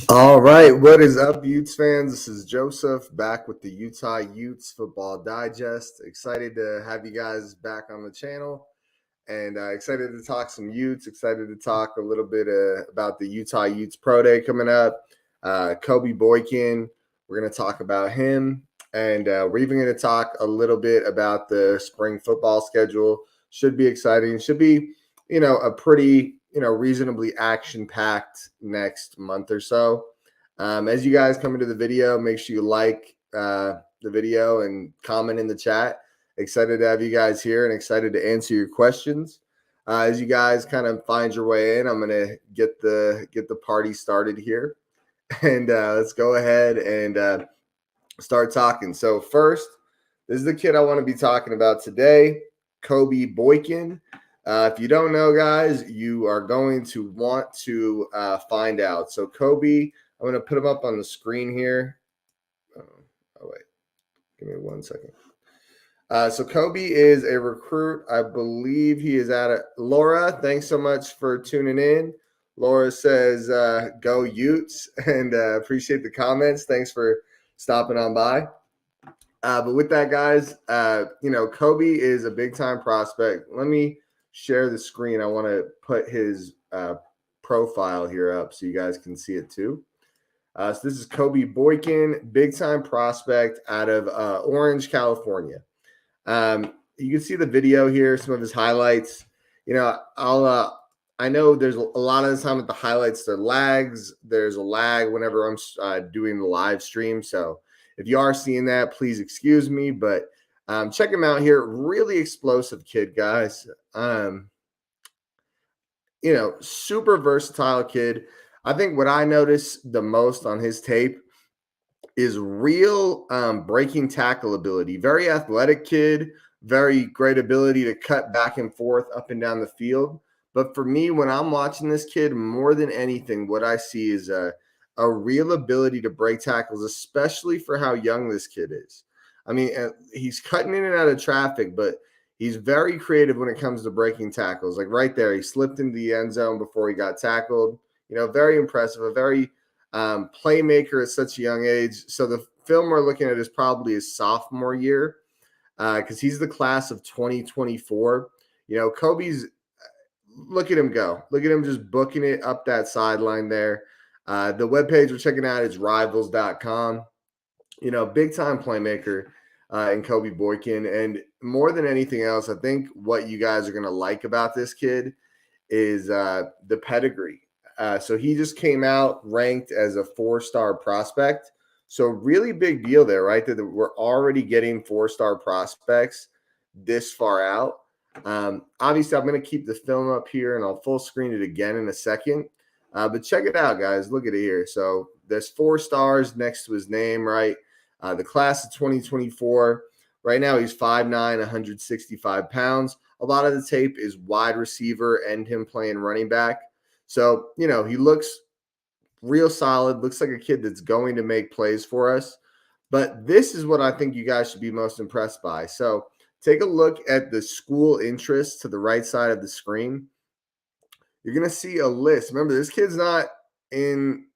All right, what is up, Utes fans? This is Joseph back with the Utah Utes Football Digest. Excited to have you guys back on the channel and excited to talk some Utes. Excited to talk a little bit about the Utah Utes Pro Day coming up. Kobe Boykin, we're going to talk about him. And we're even going to talk a little bit about the spring football schedule. Should be exciting. Should be, a pretty reasonably action-packed next month or so. As you guys come into the video, make sure you like the video and comment in the chat. Excited to have you guys here and excited to answer your questions. As you guys kind of find your way in, I'm going to get the party started here. And let's go ahead and start talking. So first, this is the kid I want to be talking about today, Kobe Boykin. If you don't know, guys, you are going to want to find out. So Kobe, I'm going to put him up on the screen here. Oh, wait. Give me 1 second. So Kobe is a recruit. I believe he is at Laura, thanks so much for tuning in. Laura says, go Utes, and appreciate the comments. Thanks for stopping on by. But with that, guys, Kobe is a big-time prospect. Let me share the screen. I want to put his profile here up so you guys can see it too. So this is Kobe Boykin, big-time prospect out of Orange, California. You can see the video here, some of his highlights. I know there's a lot of the time with the highlights, there lags. There's a lag whenever I'm doing the live stream. So if you are seeing that, please excuse me. But check him out here. Really explosive kid, guys. Super versatile kid. I think what I notice the most on his tape is real breaking tackle ability. Very athletic kid, very great ability to cut back and forth up and down the field. But for me, when I'm watching this kid, more than anything, what I see is a real ability to break tackles, especially for how young this kid is. I mean, he's cutting in and out of traffic, but he's very creative when it comes to breaking tackles. Like right there, he slipped into the end zone before he got tackled. Very impressive, a very playmaker at such a young age. So the film we're looking at is probably his sophomore year because he's the class of 2024. Kobe's look at him go. Look at him just booking it up that sideline there. The webpage we're checking out is rivals.com. Big time playmaker in Kobe Boykin. And more than anything else, I think what you guys are going to like about this kid is the pedigree. So he just came out ranked as a 4-star prospect. So really big deal there, right? That we're already getting 4-star prospects this far out. Obviously, I'm going to keep the film up here and I'll full screen it again in a second. But check it out, guys. Look at it here. So there's 4 stars next to his name, right? The class of 2024. Right now, he's 5'9", 165 pounds. A lot of the tape is wide receiver and him playing running back. So, he looks real solid, looks like a kid that's going to make plays for us. But this is what I think you guys should be most impressed by. So take a look at the school interest to the right side of the screen. You're going to see a list. Remember, this kid's not in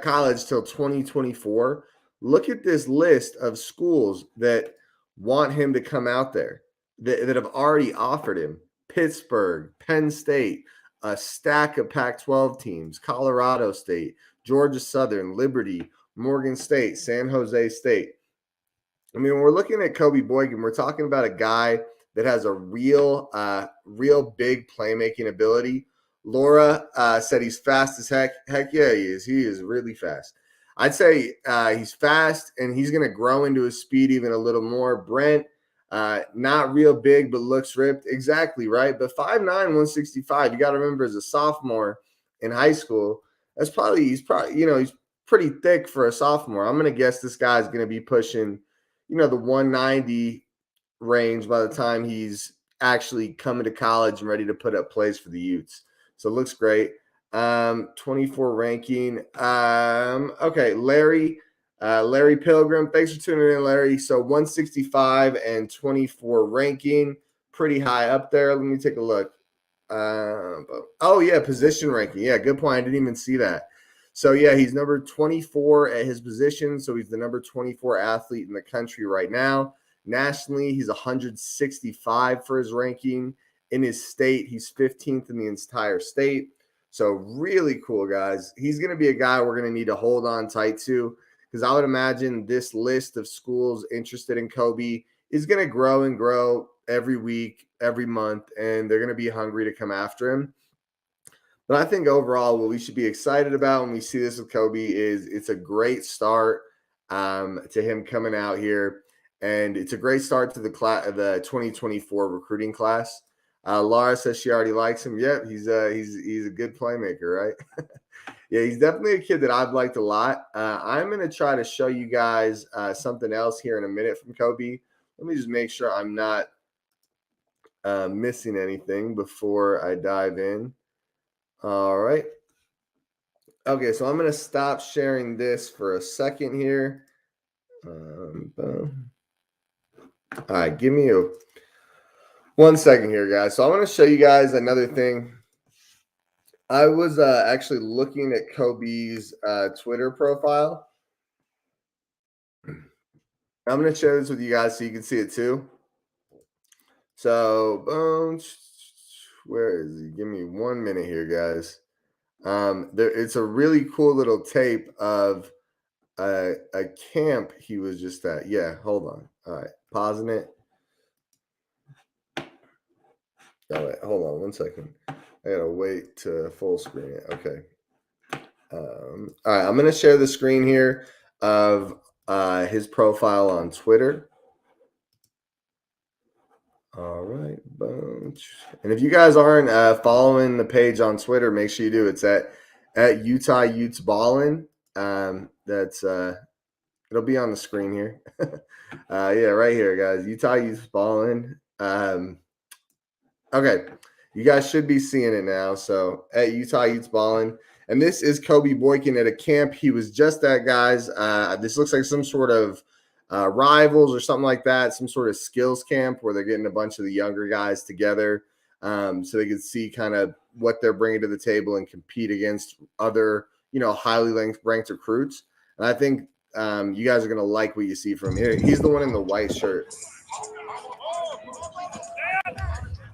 college till 2024. Look at this list of schools that want him to come out there, that have already offered him. Pittsburgh, Penn State, a stack of Pac-12 teams, Colorado State, Georgia Southern, Liberty, Morgan State, San Jose State. I mean, when we're looking at Kobe Boykin, we're talking about a guy that has a real big playmaking ability. Laura said he's fast as heck. Heck yeah, he is. He is really fast. I'd say he's fast, and he's going to grow into his speed even a little more. Brent, not real big, but looks ripped. Exactly, right? But 5'9", 165, you got to remember as a sophomore in high school, he's pretty thick for a sophomore. I'm going to guess this guy's going to be pushing, the 190 range by the time he's actually coming to college and ready to put up plays for the Utes. So it looks great. 24 ranking. Okay, Larry Pilgrim. Thanks for tuning in, Larry. So 165 and 24 ranking. Pretty high up there. Let me take a look. Oh yeah, position ranking. Yeah, good point. I didn't even see that. So yeah, he's number 24 at his position. So he's the number 24 athlete in the country right now. Nationally, he's 165 for his ranking. In his state, he's 15th in the entire state. So really cool, guys. He's going to be a guy we're going to need to hold on tight to because I would imagine this list of schools interested in Kobe is going to grow and grow every week, every month, and they're going to be hungry to come after him. But I think overall, what we should be excited about when we see this with Kobe is it's a great start to him coming out here, and it's a great start to the 2024 recruiting class. Laura says she already likes him. Yep, he's a good playmaker, right? Yeah, he's definitely a kid that I've liked a lot. I'm going to try to show you guys something else here in a minute from Kobe. Let me just make sure I'm not missing anything before I dive in. All right. Okay, so I'm going to stop sharing this for a second here. Boom. All right, give me 1 second here, guys. So I want to show you guys another thing. I was actually looking at Kobe's Twitter profile. I'm going to share this with you guys so you can see it too. So, boom. Where is he? Give me 1 minute here, guys. It's a really cool little tape of a camp he was just at. Yeah, hold on. All right, pausing it. All right, hold on 1 second. I gotta wait to full screen it. Okay. All right, I'm gonna share the screen here of his profile on Twitter. All right, boom. And if you guys aren't following the page on Twitter, make sure you do. It's at Utah Utes Ballin. That's it'll be on the screen here. Yeah, right here, guys. Utah Utes Ballin. Okay, you guys should be seeing it now. So at Utah Utes Ballin, and this is Kobe Boykin at a camp he was just at, guys. This looks like some sort of rivals or something like that, some sort of skills camp where they're getting a bunch of the younger guys together so they can see kind of what they're bringing to the table and compete against other, highly ranked recruits. And I think you guys are going to like what you see from here. He's the one in the white shirt.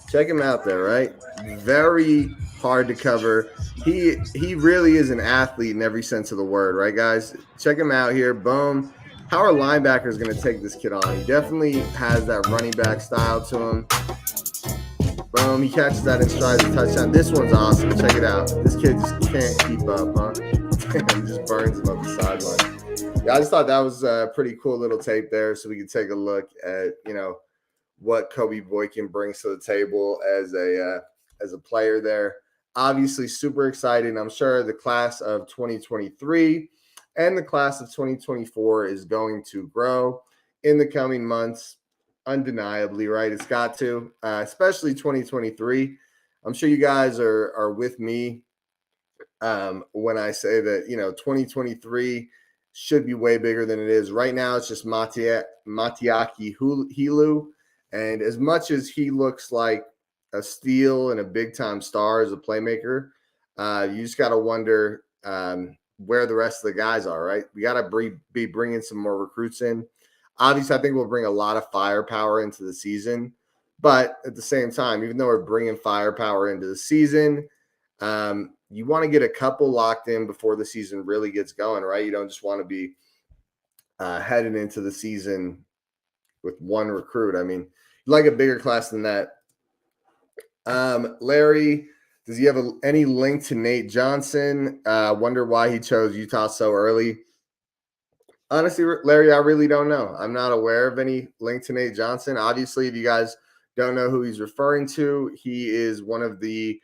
Check him out there, right? Very hard to cover. He really is an athlete in every sense of the word, right, guys? Check him out here. Boom. How are linebackers going to take this kid on? He definitely has that running back style to him. Boom. He catches that in stride, a touchdown. This one's awesome. Check it out. This kid just can't keep up, huh? And just burns him up the sideline. Yeah, I just thought that was a pretty cool little tape there so we could take a look at, what Kobe Boykin brings to the table as a player there. Obviously, super exciting. I'm sure the class of 2023 and the class of 2024 is going to grow in the coming months, undeniably, right? It's got to, especially 2023. I'm sure you guys are with me when I say that, 2023 should be way bigger than it is. Right now, it's just Matiaki Hilu. And as much as he looks like a steal and a big-time star as a playmaker, you just got to wonder where the rest of the guys are, right? We got to be bringing some more recruits in. Obviously, I think we'll bring a lot of firepower into the season. But at the same time, even though we're bringing firepower into the season, you want to get a couple locked in before the season really gets going, right? You don't just want to be heading into the season with one recruit. I mean, like a bigger class than that. Larry, does he have any link to Nate Johnson? Wonder why he chose Utah so early. Honestly, Larry, I really don't know. I'm not aware of any link to Nate Johnson. Obviously, if you guys don't know who he's referring to, he is one of the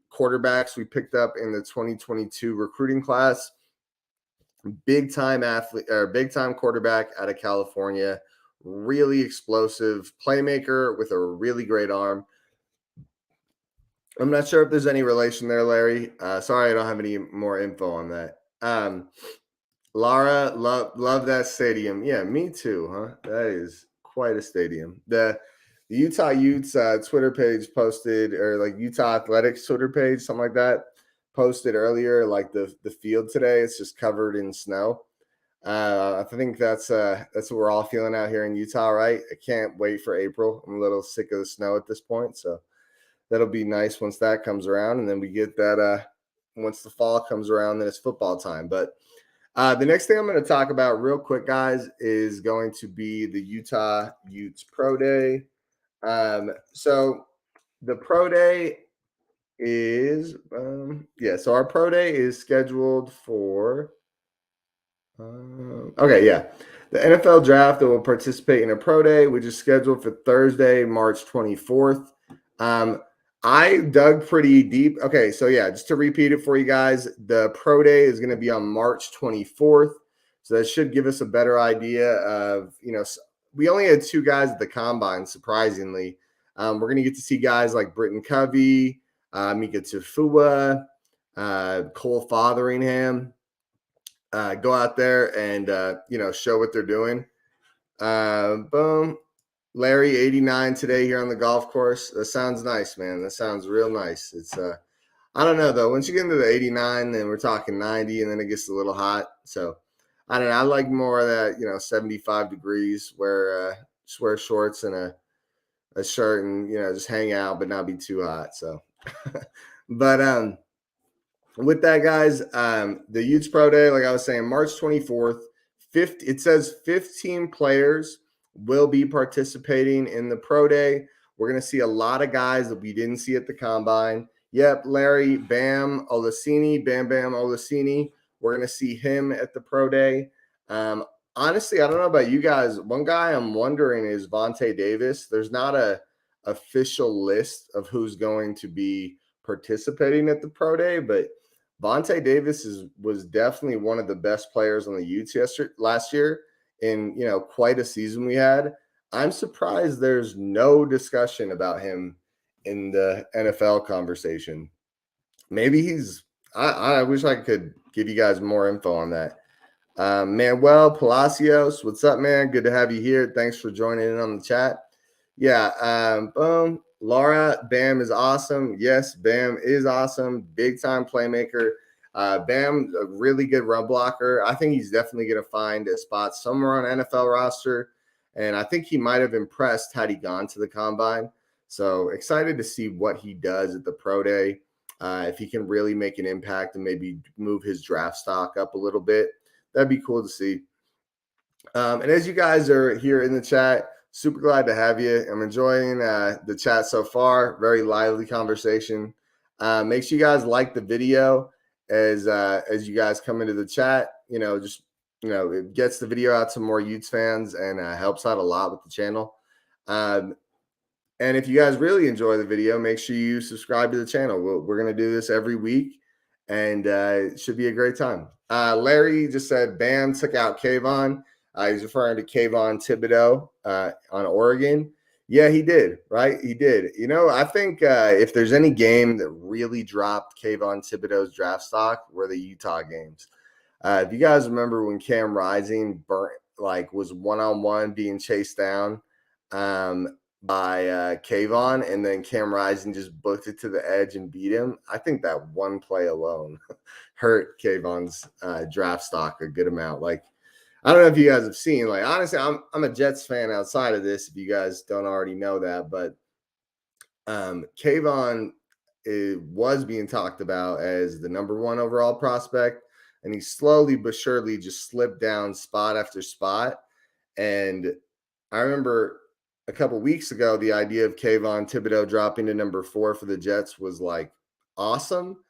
quarterbacks we picked up in the 2022 recruiting class. Big time athlete or big time quarterback out of California. Really explosive playmaker with a really great arm. I'm not sure if there's any relation there, Larry. Sorry, I don't have any more info on that. Lara, love that stadium. Yeah, me too, huh? That is quite a stadium. the Utah Utes Twitter page posted, or like Utah Athletics Twitter page, something like that, posted earlier, like the field today. It's just covered in snow. I think that's what we're all feeling out here in Utah, right? I can't wait for April. I'm a little sick of the snow at this point, so that'll be nice once that comes around, and then we get that. Once the fall comes around, then it's football time. But the next thing I'm going to talk about real quick, guys, is going to be the Utah Utes Pro Day. So the Pro Day is, so our Pro Day is scheduled for, okay, yeah. The NFL draft that will participate in a Pro Day, which is scheduled for Thursday, March 24th. I dug pretty deep. Okay, so yeah, just to repeat it for you guys, the Pro Day is going to be on March 24th. So that should give us a better idea of, we only had 2 guys at the combine, surprisingly. We're going to get to see guys like Britton Covey, Mika Tafua, Cole Fotheringham go out there and, show what they're doing. Boom. Larry 89 today here on the golf course. That sounds nice, man. That sounds real nice. It's I don't know though. Once you get into the 89, then we're talking 90, and then it gets a little hot. So I don't know. I like more of that, 75 degrees where just wear shorts and a shirt and just hang out but not be too hot. So but with that, guys, the Utes Pro Day, like I was saying, March 24th, it says 15 players will be participating in the Pro Day. We're going to see a lot of guys that we didn't see at the Combine. Yep, Larry Bam Olaseni, Bam Olaseni. We're going to see him at the Pro Day. Honestly, I don't know about you guys. One guy I'm wondering is Vontae Davis. There's not a official list of who's going to be participating at the Pro Day, but Vontae Davis was definitely one of the best players on the Utes last year in quite a season we had. I'm surprised there's no discussion about him in the NFL conversation. Maybe he's. I wish I could give you guys more info on that. Manuel Palacios, what's up, man? Good to have you here. Thanks for joining in on the chat. Yeah, boom. Laura, Bam is awesome. Yes, Bam is awesome. Big time playmaker. Bam, a really good run blocker. I think he's definitely going to find a spot somewhere on NFL roster. And I think he might have impressed had he gone to the combine. So excited to see what he does at the Pro Day. If he can really make an impact and maybe move his draft stock up a little bit, that'd be cool to see. And as you guys are here in the chat, super glad to have you. I'm enjoying the chat so far. Very lively conversation. Make sure you guys like the video as you guys come into the chat. It gets the video out to more Utes fans and helps out a lot with the channel. And if you guys really enjoy the video, make sure you subscribe to the channel. We're going to do this every week, and it should be a great time. Larry just said Bam took out Kayvon. He's referring to Kayvon Thibodeau on Oregon. Yeah, he did, right? He did. I think if there's any game that really dropped Kayvon Thibodeau's draft stock were the Utah games. If you guys remember when Cam Rising was one-on-one being chased down by Kayvon, and then Cam Rising just booked it to the edge and beat him. I think that one play alone hurt Kayvon's draft stock a good amount. I don't know if you guys have seen, honestly, I'm a Jets fan outside of this, if you guys don't already know that, but Kayvon was being talked about as the number 1 overall prospect, and he slowly but surely just slipped down spot after spot. And I remember a couple weeks ago, the idea of Kayvon Thibodeau dropping to number 4 for the Jets was awesome.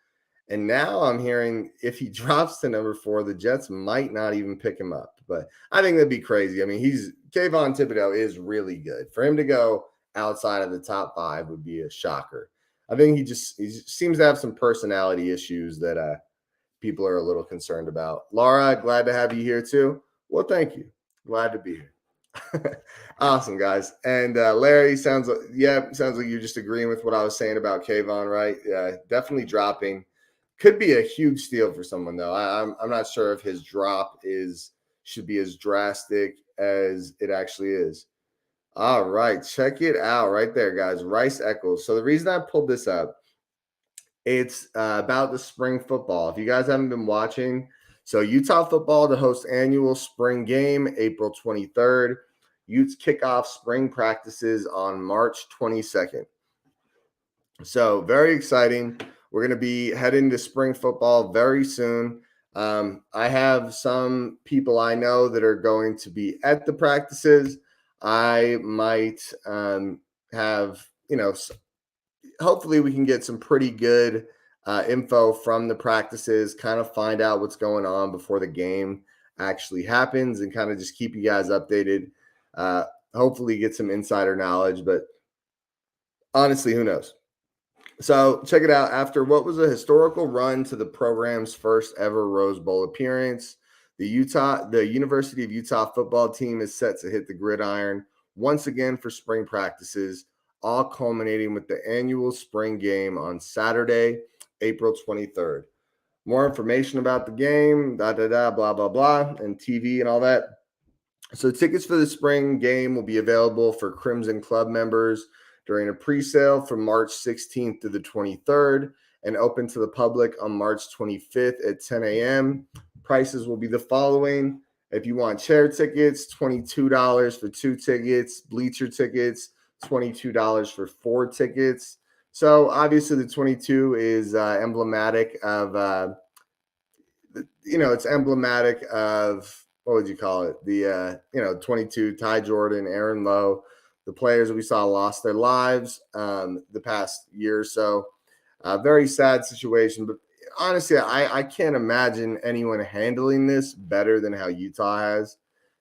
And now I'm hearing if he drops to number 4, the Jets might not even pick him up. But I think that'd be crazy. I mean, Kayvon Thibodeau is really good. For him to go outside of the top 5 would be a shocker. I think he seems to have some personality issues that people are a little concerned about. Laura, glad to have you here too. Well, thank you. Glad to be here. Awesome, guys. And Larry, sounds like you're just agreeing with what I was saying about Kayvon, right? Yeah, definitely dropping. Could be a huge steal for someone, though. I'm not sure if his drop should be as drastic as it actually is. All right, check it out right there, guys. Rice Eccles. So the reason I pulled this up, it's about the spring football. If you guys haven't been watching, so Utah football to host annual spring game April 23rd. Utes kick off spring practices on March 22nd. So very exciting. We're going to be heading to spring football very soon. I have some people I know that are going to be at the practices. I might have, hopefully we can get some pretty good info from the practices, kind of find out what's going on before the game actually happens and kind of just keep you guys updated. Uh, Hopefully get some insider knowledge, but honestly, who knows? So check it out. After what was a historical run to the program's first ever Rose Bowl appearance, the University of Utah football team is set to hit the gridiron once again for spring practices, all culminating with the annual spring game on Saturday, April 23rd. More information about the game, blah, blah, blah, and TV and all that. So tickets for the spring game will be available for Crimson Club members during a pre-sale from March 16th to the 23rd and open to the public on March 25th at 10 a.m. Prices will be the following. If you want chair tickets, $22 for 2 tickets, bleacher tickets, $22 for 4 tickets. So obviously the 22 is emblematic of it's emblematic of, what would you call it? The 22, Ty Jordan, Aaron Lowe, the players that we saw lost their lives the past year or so. Very sad situation, but honestly, I can't imagine anyone handling this better than how Utah has.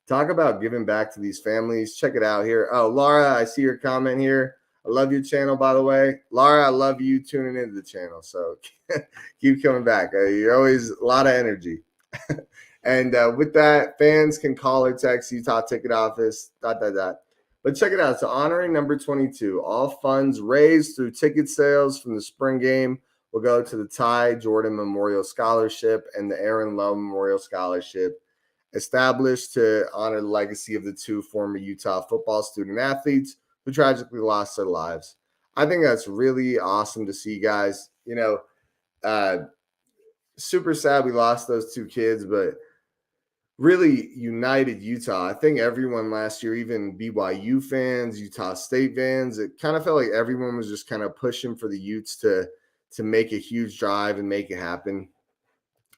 Talk about giving back to these families. Check it out here. Oh, Laura, I see your comment here. I love your channel, by the way. Laura, I love you tuning into the channel. So keep coming back. You're always a lot of energy. And with that, fans can call or text Utah Ticket Office, ... But check it out. So honoring number 22, all funds raised through ticket sales from the spring game will go to the Ty Jordan Memorial Scholarship and the Aaron Lowe Memorial Scholarship, established to honor the legacy of the 2 former Utah football student athletes who tragically lost their lives. I think that's really awesome to see, guys. Super sad we lost those 2 kids, but really united Utah. I think everyone last year, even BYU fans, Utah State fans, it kind of felt like everyone was just kind of pushing for the Utes to make a huge drive and make it happen.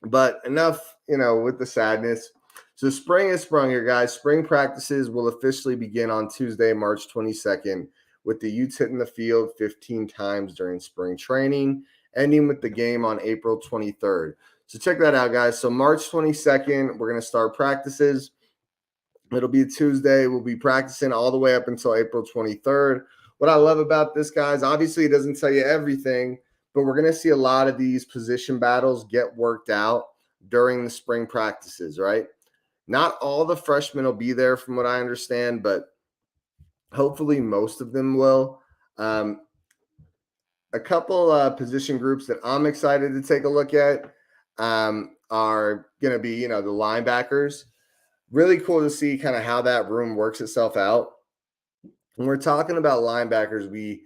But enough, with the sadness. So spring is sprung here, guys. Spring practices will officially begin on Tuesday, March 22nd, with the Utes hitting the field 15 times during spring training, ending with the game on April 23rd. So check that out, guys. So March 22nd, we're going to start practices. It'll be Tuesday. We'll be practicing all the way up until April 23rd. What I love about this, guys, obviously it doesn't tell you everything, but we're going to see a lot of these position battles get worked out during the spring practices, right? Not all the freshmen will be there from what I understand, but hopefully most of them will. A couple position groups that I'm excited to take a look at are going to be, the linebackers. Really cool to see kind of how that room works itself out. When we're talking about linebackers, we've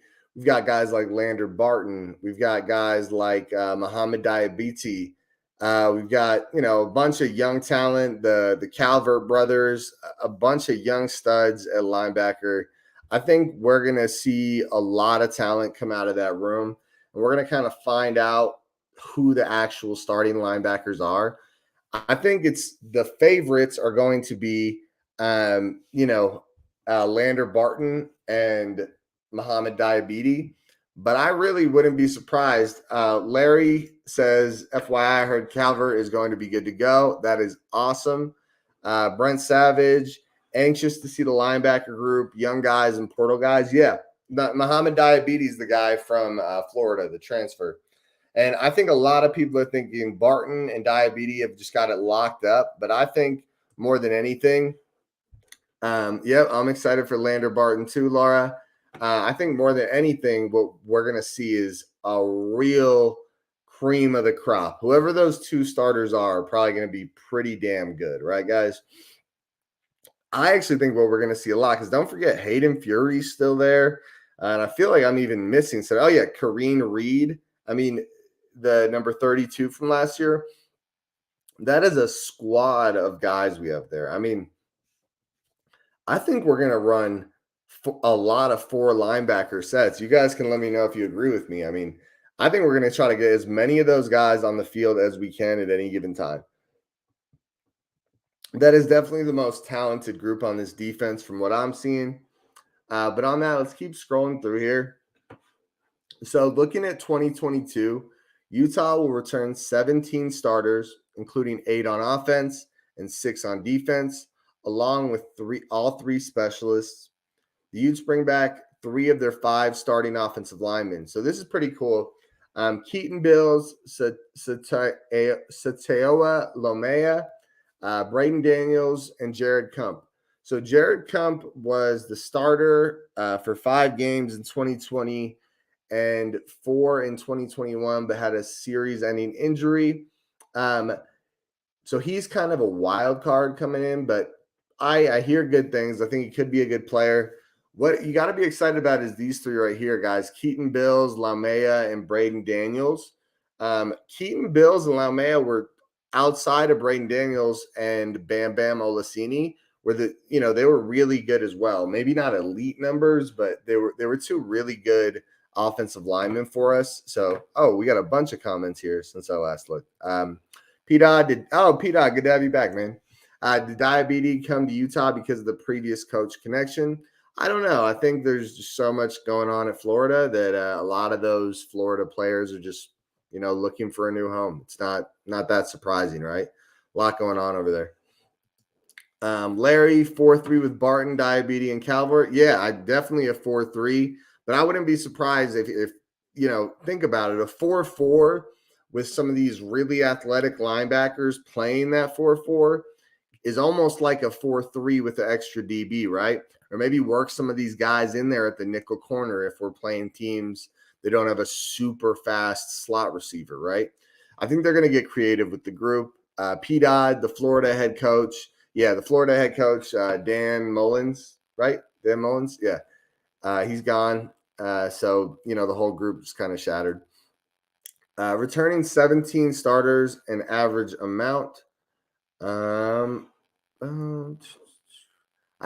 got guys like Lander Barton. We've got guys like Muhammad Diabiti. We've got, a bunch of young talent, the Calvert brothers, a bunch of young studs at linebacker. I think we're going to see a lot of talent come out of that room, and we're going to kind of find out who the actual starting linebackers are. I think it's the favorites are going to be, Lander Barton and Muhammad Diabiti. But I really wouldn't be surprised. Larry says, FYI, I heard Calvert is going to be good to go. That is awesome. Brent Savage, anxious to see the linebacker group, young guys and portal guys. Yeah, Muhammad Diabiti is the guy from Florida, the transfer. And I think a lot of people are thinking Barton and Diabiti have just got it locked up. But I think more than anything, I'm excited for Lander Barton too, Laura. I think more than anything, what we're going to see is a real cream of the crop. Whoever those 2 starters are probably going to be pretty damn good, right, guys? I actually think what we're going to see a lot, because don't forget Hayden Fury's still there. And I feel like I'm even missing. So, oh, yeah, Kareen Reed. I mean, the number 32 from last year. That is a squad of guys we have there. I mean, I think we're going to run a lot of 4 linebacker sets. You guys can let me know if you agree with me. I mean, I think we're going to try to get as many of those guys on the field as we can at any given time. That is definitely the most talented group on this defense from what I'm seeing. But on that, let's keep scrolling through here. So looking at 2022, Utah will return 17 starters, including 8 on offense and 6 on defense, along with all three specialists. The Utes bring back 3 of their 5 starting offensive linemen. So this is pretty cool. Keaton Bills, Sateoa Lomea, Braden Daniels, and Jared Kump. So Jared Kump was the starter for 5 games in 2020 and 4 in 2021, but had a series-ending injury. So he's kind of a wild card coming in, but I hear good things. I think he could be a good player. What you got to be excited about is these 3 right here, guys: Keaton Bills, Laumea, and Braden Daniels. Keaton Bills and Laumea were outside of Braden Daniels and Bam Bam Olaseni, where they were really good as well. Maybe not elite numbers, but they were 2 really good offensive linemen for us. So, we got a bunch of comments here since I last looked. P-Dog, P-Dog, good to have you back, man. Did Diabetes come to Utah because of the previous coach connection? I don't know. I think there's just so much going on at Florida that a lot of those Florida players are just, looking for a new home. It's not that surprising, right? A lot going on over there. Larry, 4-3 with Barton, Diabetes, and Calvert. Yeah, I definitely a 4-3, but I wouldn't be surprised if think about it, a 4-4 with some of these really athletic linebackers playing that 4-4 is almost like a 4-3 with the extra DB, right? Or maybe work some of these guys in there at the nickel corner if we're playing teams that don't have a super fast slot receiver, right? I think they're going to get creative with the group. P-Dodd, the Florida head coach. Yeah, the Florida head coach, Dan Mullins, right? Dan Mullins, yeah. He's gone. So, the whole group is kind of shattered. Returning 17 starters, an average amount. I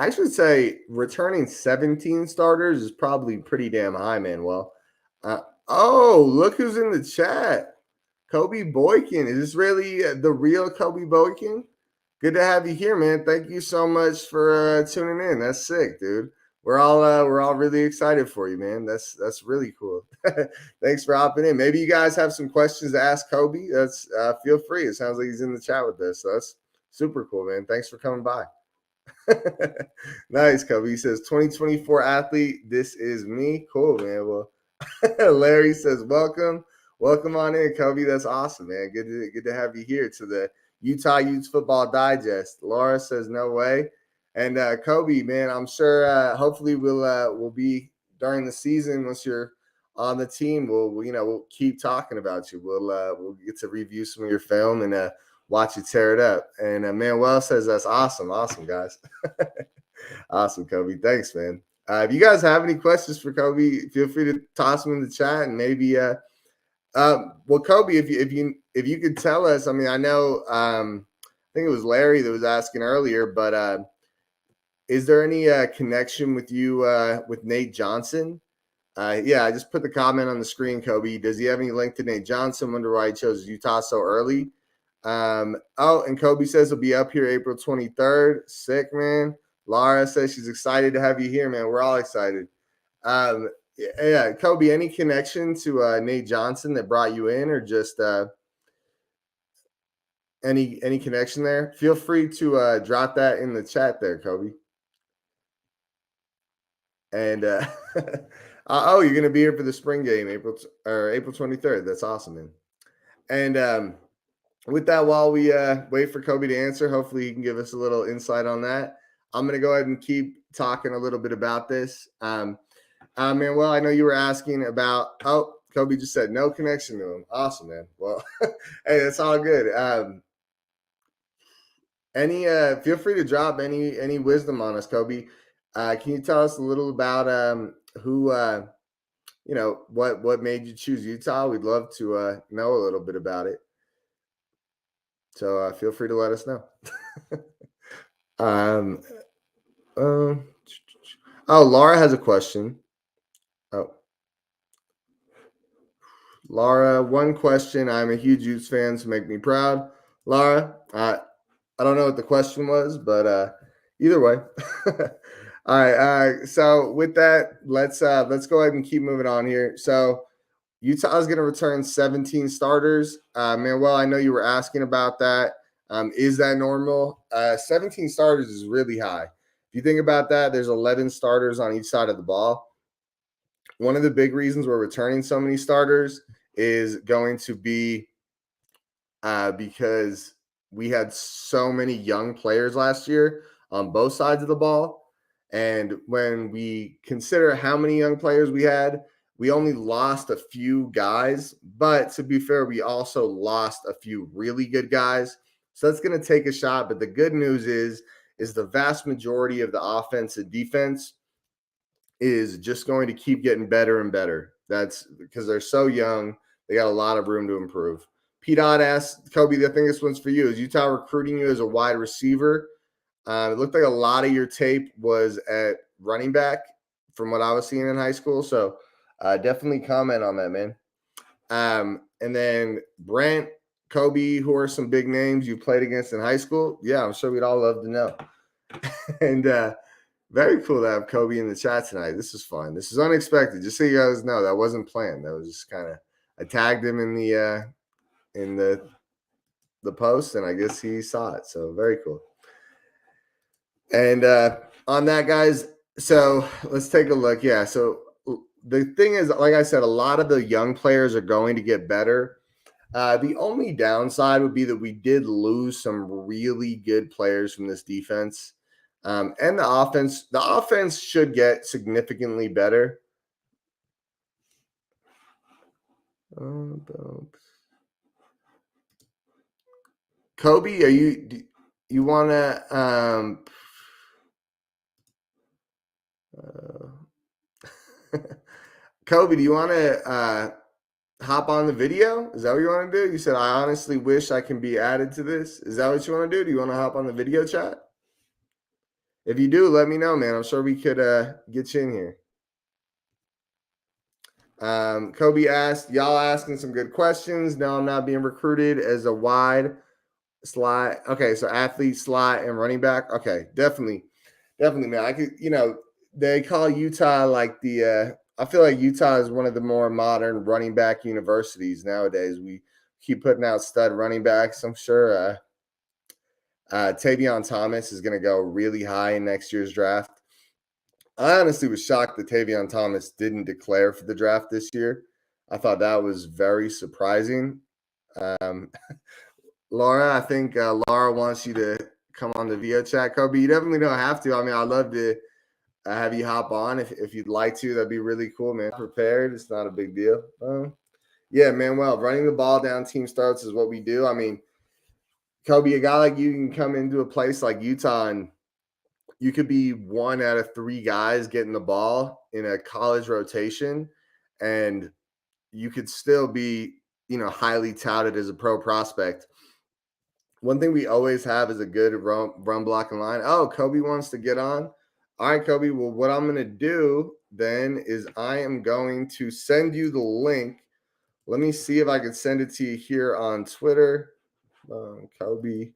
actually say returning 17 starters is probably pretty damn high, Manuel. Look who's in the chat. Kobe Boykin. Is this really the real Kobe Boykin? Good to have you here, man. Thank you so much for tuning in. That's sick, dude. We're all really excited for you, man. That's really cool. Thanks for hopping in. Maybe you guys have some questions to ask Kobe. That's feel free. It sounds like he's in the chat with us. So that's super cool, man. Thanks for coming by. Nice, Kobe. He says 2024 athlete. This is me. Cool, man. Well, Larry says welcome on in, Kobe. That's awesome, man. Good to have you here to the Utah Utes Football Digest. Laura says no way. And Kobe, man, I'm sure hopefully we'll be during the season once you're on the team. We'll keep talking about you. We'll get to review some of your film and watch you tear it up. And Manuel says that's awesome, guys. Awesome, Kobe. Thanks, man. If you guys have any questions for Kobe, feel free to toss them in the chat and maybe Kobe, if you could tell us, I mean, I know I think it was Larry that was asking earlier, but is there any connection with you with Nate Johnson? Yeah, I just put the comment on the screen, Kobe. Does he have any link to Nate Johnson? Wonder why he chose Utah so early. And Kobe says he'll be up here April 23rd. Sick, man. Laura says she's excited to have you here, man. We're all excited. Yeah, Kobe, any connection to Nate Johnson that brought you in, or just any connection there? Feel free to drop that in the chat there, Kobe. And you're gonna be here for the spring game, April 23rd. That's awesome, man. And with that, while we wait for Kobe to answer, hopefully he can give us a little insight on that. I'm gonna go ahead and keep talking a little bit about this. Manuel, I know you were asking about. Kobe just said no connection to him. Awesome, man. Well, hey, that's all good. Any feel free to drop any wisdom on us, Kobe. Can you tell us a little about who what made you choose Utah? We'd love to know a little bit about it. So feel free to let us know. um, um, oh, Laura has a question. Oh, Laura, one question. I'm a huge Utes fan, so make me proud. Laura, I don't know what the question was, but either way. All right. So with that, let's go ahead and keep moving on here. So Utah is going to return 17 starters. Manuel, I know you were asking about that. Is that normal? 17 starters is really high. If you think about that, there's 11 starters on each side of the ball. One of the big reasons we're returning so many starters is going to be because we had so many young players last year on both sides of the ball. And when we consider how many young players we had, we only lost a few guys. But to be fair, we also lost a few really good guys. So that's going to take a shot. But the good news is the vast majority of the offense and defense is just going to keep getting better and better. That's because they're so young. They got a lot of room to improve. P. Dot asked, Kobe, I think this one's for you. Is Utah recruiting you as a wide receiver? It looked like a lot of your tape was at running back from what I was seeing in high school. So definitely comment on that, man. And then Brent, Kobe, who are some big names you played against in high school? Yeah, I'm sure we'd all love to know. And very cool to have Kobe in the chat tonight. This is fun. This is unexpected. Just so you guys know, that wasn't planned. That was just kind of I tagged him in the post, and I guess he saw it. So very cool. And on that, guys, so let's take a look. Yeah. So the thing is, like I said, a lot of the young players are going to get better. The only downside would be that we did lose some really good players from this defense. And the offense should get significantly better. Kobe, you want to Kobe, do you want to hop on the video? Is that what you want to do? You said, I honestly wish I can be added to this. Is that what you want to do? Do you want to hop on the video chat? If you do, let me know, man. I'm sure we could get you in here. Kobe asked, y'all asking some good questions. No, I'm not being recruited as a wide slot. Okay, so athlete, slot, and running back. Okay, definitely, man. I could, they call Utah like I feel like Utah is one of the more modern running back universities nowadays. We keep putting out stud running backs. I'm sure Tavion Thomas is going to go really high in next year's draft. I honestly was shocked that Tavion Thomas didn't declare for the draft this year. I thought that was very surprising. Laura, I think Laura wants you to come on the video chat. Kobe, you definitely don't have to. I mean, I'd love to have you hop on if you'd like to. That'd be really cool, man. Prepared. It's not a big deal. Yeah, man. Well, running the ball down team starts is what we do. I mean, Kobe, a guy like you can come into a place like Utah and you could be one out of three guys getting the ball in a college rotation, and you could still be, highly touted as a pro prospect. One thing we always have is a good run blocking line. Oh, Kobe wants to get on. All right, Kobe. Well, what I'm going to do then is I am going to send you the link. Let me see if I can send it to you here on Twitter. Kobe.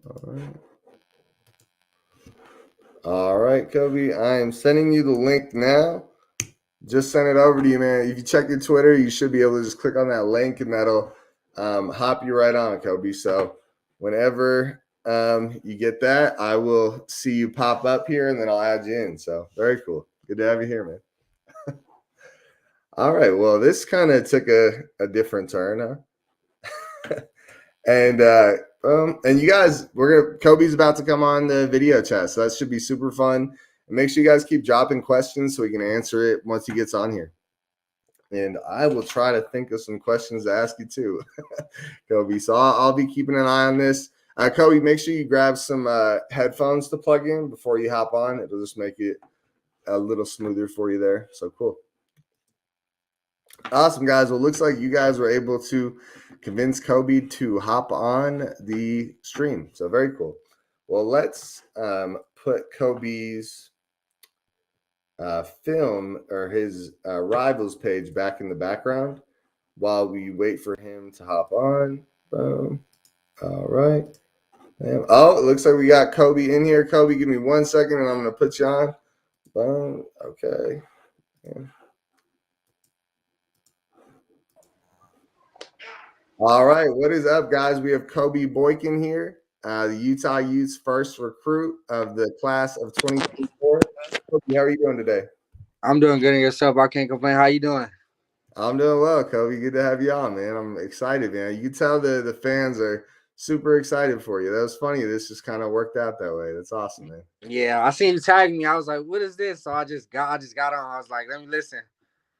All right. All right, Kobe. I am sending you the link now. Just send it over to you, man. If you check your Twitter, you should be able to just click on that link and that'll hop you right on, Kobe. So whenever you get that, I will see you pop up here and then I'll add you in. So very cool. Good to have you here, man. All right. Well, this kind of took a different turn, huh? And And you guys, Kobe's about to come on the video chat, so that should be super fun. And make sure you guys keep dropping questions so we can answer it once he gets on here. And I will try to think of some questions to ask you too, Kobe. So I'll be keeping an eye on this. Kobe, make sure you grab some headphones to plug in before you hop on. It'll just make it a little smoother for you there. So cool. Awesome, guys. Well, looks like you guys were able to convince Kobe to hop on the stream. So very cool. Well, let's put Kobe's film or his rivals page back in the background while we wait for him to hop on. Boom. All right. Oh, it looks like we got Kobe in here. Kobe, give me 1 second and I'm going to put you on. Boom. Okay. Yeah. All right. What is up, guys? We have Kobe Boykin here, the Utah Utes first recruit of the class of 2024. Kobe, how are you doing today? I'm doing good in yourself. I can't complain. How you doing? I'm doing well, Kobe. Good to have you on, man. I'm excited, man. You can tell the fans are super excited for you. That was funny. This just kind of worked out that way. That's awesome, man. Yeah, I seen you tag me. I was like, "What is this?" So I just got on. I was like, "Let me listen."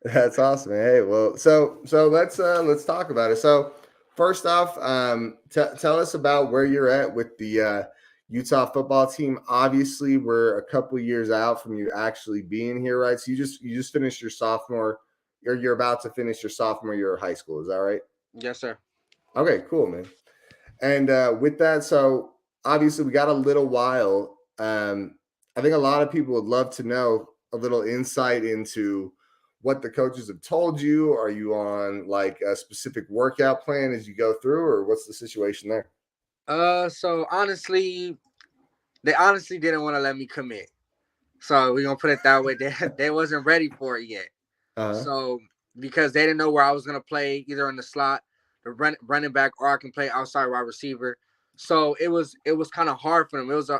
That's awesome, man. Hey, well, so let's talk about it. So first off, tell us about where you're at with the Utah football team. Obviously, we're a couple years out from you actually being here, right? So you just finished your sophomore, or you're about to finish your sophomore year of high school. Is that right? Yes, sir. Okay, cool, man. And with that, so obviously we got a little while. I think a lot of people would love to know a little insight into what the coaches have told you. Are you on like a specific workout plan as you go through, or what's the situation there? So honestly, they honestly didn't want to let me commit. So we're gonna put it that way. They wasn't ready for it yet. Uh huh. So because they didn't know where I was gonna play, either in the slot, the running back, or I can play outside wide receiver. So it was kind of hard for them. It was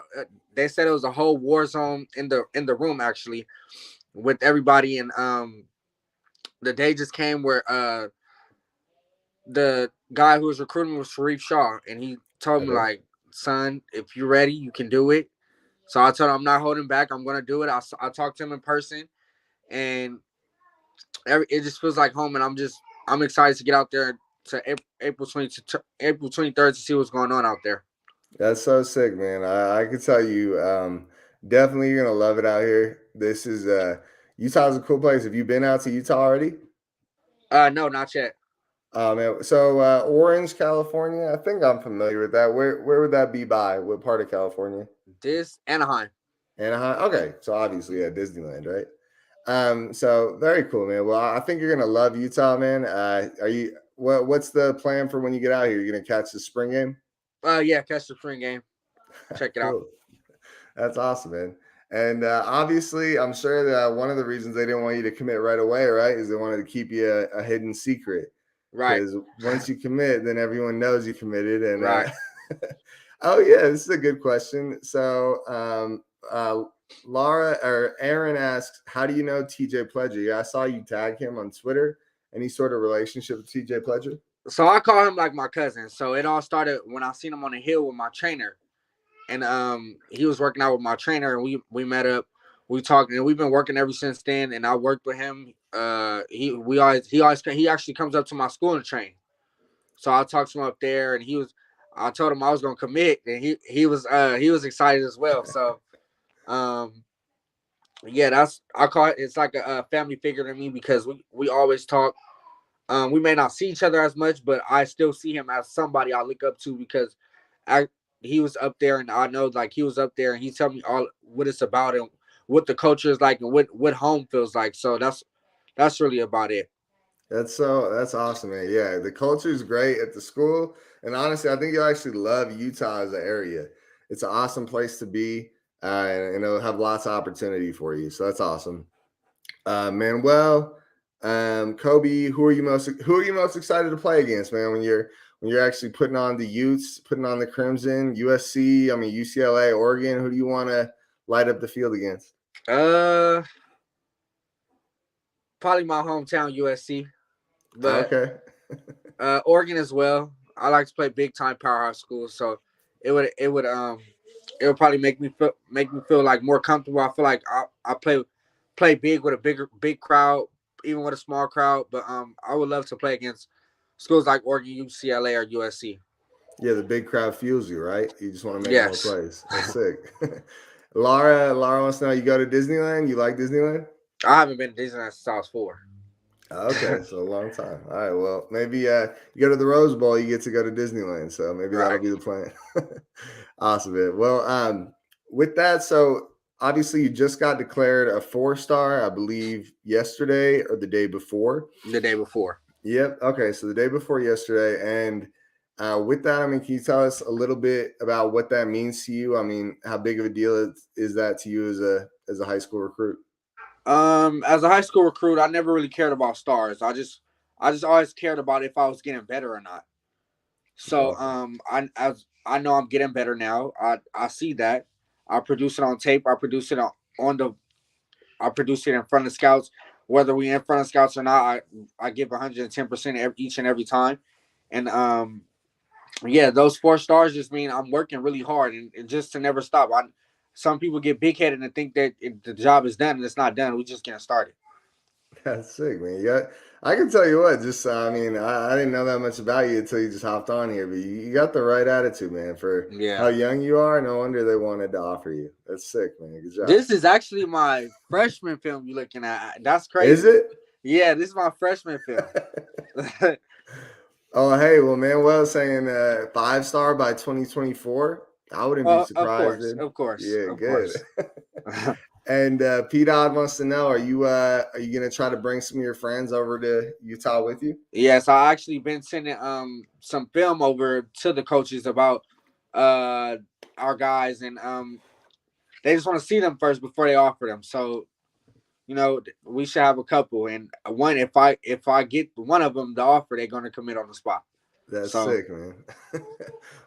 they said it was a whole war zone in the room actually with everybody, and the day just came where the guy who was recruiting me was Sharif Shaw, and he told me Okay. like, "Son, if you're ready, you can do it." So I told him I'm not holding back. I'm gonna do it. I talked to him in person, and it just feels like home, and I'm excited to get out there to April 23rd to see what's going on out there. That's so sick, man. I can tell you, definitely you're gonna love it out here. This is Utah's a cool place. Have you been out to Utah already? No, not yet. Man, so Orange, California. I think I'm familiar with that. Where would that be by? What part of California? This Anaheim. Anaheim. Okay, so obviously yeah, Disneyland, right? So very cool, man. Well, I think you're gonna love Utah, man. Are you? What's the plan for when you get out here? You're gonna catch the spring game? Yeah, catch the spring game. Check it out. Cool. That's awesome, man. And obviously, I'm sure that one of the reasons they didn't want you to commit right away, right, is they wanted to keep you a hidden secret. Right. Because once you commit, then everyone knows you committed. And Right. oh yeah, this is a good question. So Laura or Aaron asks, "How do you know TJ Pledger?" Yeah, I saw you tag him on Twitter. Any sort of relationship with TJ Pledger? So I call him like my cousin. So it all started when I seen him on the hill with my trainer, and he was working out with my trainer, and we met up. We talked, and we've been working ever since then. And I worked with him. He actually comes up to my school and train. So I talked to him up there, and I told him I was gonna commit, and he was excited as well. So um yeah, I call it, it's like a family figure to me because we always talk. We may not see each other as much, but I still see him as somebody I look up to because I he was up there, and I know like he was up there, and he told me all what it's about and what the culture is like and what home feels like. So that's really about it. That's awesome, man. Yeah, the culture is great at the school, and honestly, I think you'll actually love Utah as an area. It's an awesome place to be, and it'll have lots of opportunity for you. So that's awesome, Manuel. Kobe, who are you most excited to play against, man? When you're actually putting on the Utes, putting on the Crimson, USC, I mean UCLA, Oregon. Who do you want to light up the field against? Uh, Probably my hometown USC, but Okay. Oregon as well. I like to play big time powerhouse schools, so it would probably make me feel like more comfortable. I feel like I play big with a big crowd, even with a small crowd. But I would love to play against schools like Oregon, UCLA, or USC. Yeah, the big crowd fuels you, right? You just want to make more Yes, plays. That's sick. Laura wants to know, you go to Disneyland? You like Disneyland? I haven't been to Disneyland since I was 4. Okay, so a long time. All right, well, maybe you go to the Rose Bowl, you get to go to Disneyland. So maybe that'll Right. be the plan. Awesome, man. Well, with that, so obviously you just got declared a 4-star, I believe, yesterday or the day before. The day before. Yep. Okay, so the day before yesterday, and with that, I mean, can you tell us a little bit about what that means to you? I mean, how big of a deal is that to you as a high school recruit? As a high school recruit, I never really cared about stars. I just always cared about if I was getting better or not. So Awesome. I know I'm getting better now. I see that. I produce it on tape. On the I produce it in front of scouts. Whether we in front of scouts or not, I give 110% each and every time. And yeah, those 4 stars just mean I'm working really hard and just to never stop. Some people get big headed and think that the job is done and it's not done. We just getting started. That's sick, man. I can tell you what. Just I mean, I didn't know that much about you until you just hopped on here, but you got the right attitude, man. For how Yeah. young you are, no wonder they wanted to offer you. That's sick, man. Good job. This is actually my freshman film you're looking at. That's Is crazy. it? Yeah, this is my freshman film. Oh, hey, well, Manuel saying 5-star by 2024. I wouldn't be Of surprised, course, dude. of course, Yeah, of good. course. And P Dodd wants to know: are you gonna try to bring some of your friends over to Utah with you? Yes, I actually been sending some film over to the coaches about uh our guys, and they just want to see them first before they offer them. So we should have a couple, and one if I get one of them the offer, they're gonna commit on the spot. That's So sick, man.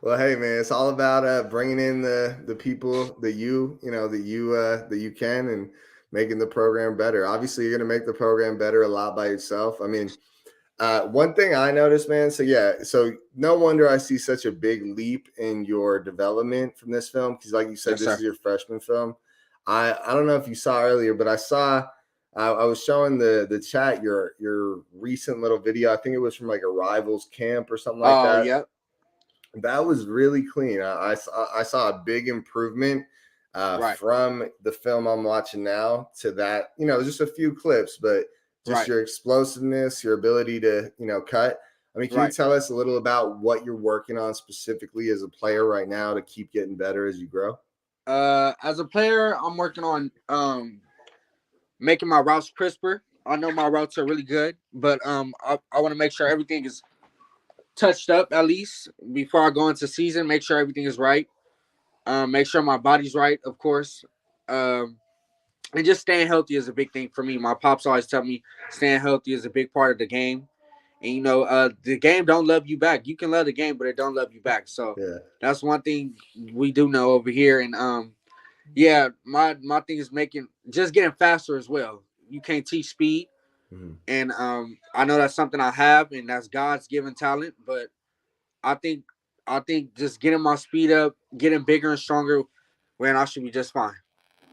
Well, hey, man, it's all about bringing in the people that you can and making the program better. Obviously, you're gonna make the program better a lot by yourself. I mean, one thing I noticed, man. So yeah, so no wonder I see such a big leap in your development from this film because, like you said, yes, this sir. is your freshman film. I don't know if you saw earlier, but I saw. I was showing the chat your recent little video. I think it was from like a rivals camp or something like Oh, that. yep. That was really clean. I saw a big improvement Right, from the film I'm watching now to that. Just a few clips, but just right, your explosiveness, your ability to cut. I mean, can you right. tell us a little about what you're working on specifically as a player right now to keep getting better as you grow? As a player, I'm working on making my routes crisper. I know my routes are really good, but I want to make sure everything is touched up at least before I go into season. Make sure everything is right. Make sure my body's right, of course. Um, and just staying healthy is a big thing for me. My pops always tell me staying healthy is a big part of the game. And the game don't love you back. You can love the game, but it don't love you back. So Yeah. that's one thing we do know over here. And yeah, my thing is getting faster as well. You can't teach speed, Mhm. and I know that's something I have, and that's God's given talent. But I think I think just getting my speed up, getting bigger and stronger, man, I should be just fine.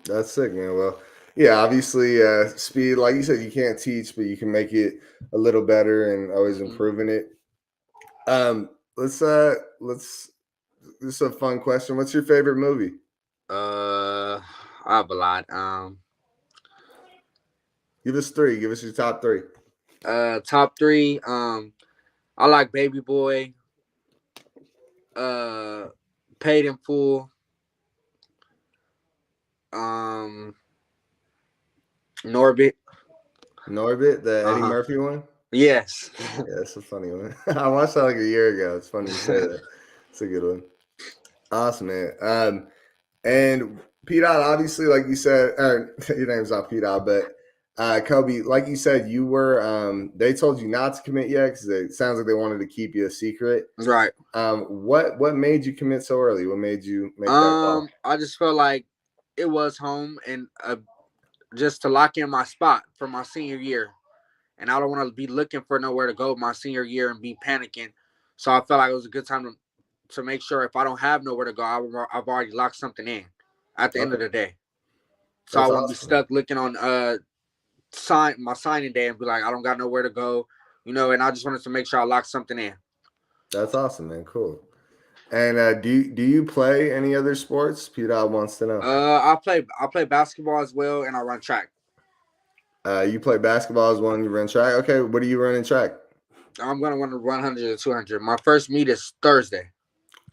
That's sick, man. Well, yeah, obviously, speed, like you said, you can't teach, but you can make it a little better and always Mhm. improving it. Let's This is a fun question. What's your favorite movie? I have a lot. Give us three. Give us your top three. Top three. I like Baby Boy. Uh, Paid in Full. Um, Norbit. Norbit, the Uh Eddie huh. Murphy one. Yes. Yeah, that's a funny one. I watched that like a year ago. It's funny you say that. It's a good one. Awesome, man. And P Dot, obviously, like you said, your name's not P Dot, but Kobe, like you said, you were. They told you not to commit yet because it sounds like they wanted to keep you a secret. Right. What made you commit so early? What made you make that call? I just felt like it was home and just to lock in my spot for my senior year, and I don't want to be looking for nowhere to go my senior year and be panicking. So I felt like it was a good time to make sure if I don't have nowhere to go, I've already locked something in at the end of Okay, the day. So I that's won't be awesome. stuck looking on my signing day and be like, I don't got nowhere to go, and I just wanted to make sure I locked something in. That's awesome, man. Cool. And do you play any other sports? Peter wants to know. I play basketball as well, and I run track. You play basketball as one. You run track. Okay, what are you running track? I'm gonna run 100 and 200. My first meet is Thursday.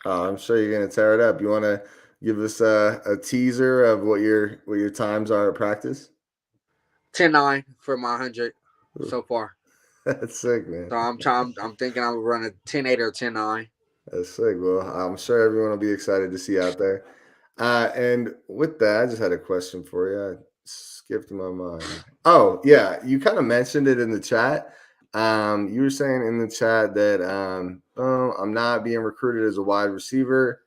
Oh, I'm sure you're gonna tear it up. You want to give us a teaser of what your times are at practice? 10-9 for my 100 Ooh, so far. that's sick, man. So I'm thinking I'm running 10-8 or 10-9. That's sick. Well, I'm sure everyone will be excited to see you out there. And with that, I just had a question for you. I skipped my mind. Oh, yeah, you kind of mentioned it in the chat. You were saying in the chat that oh, I'm not being recruited as a wide receiver,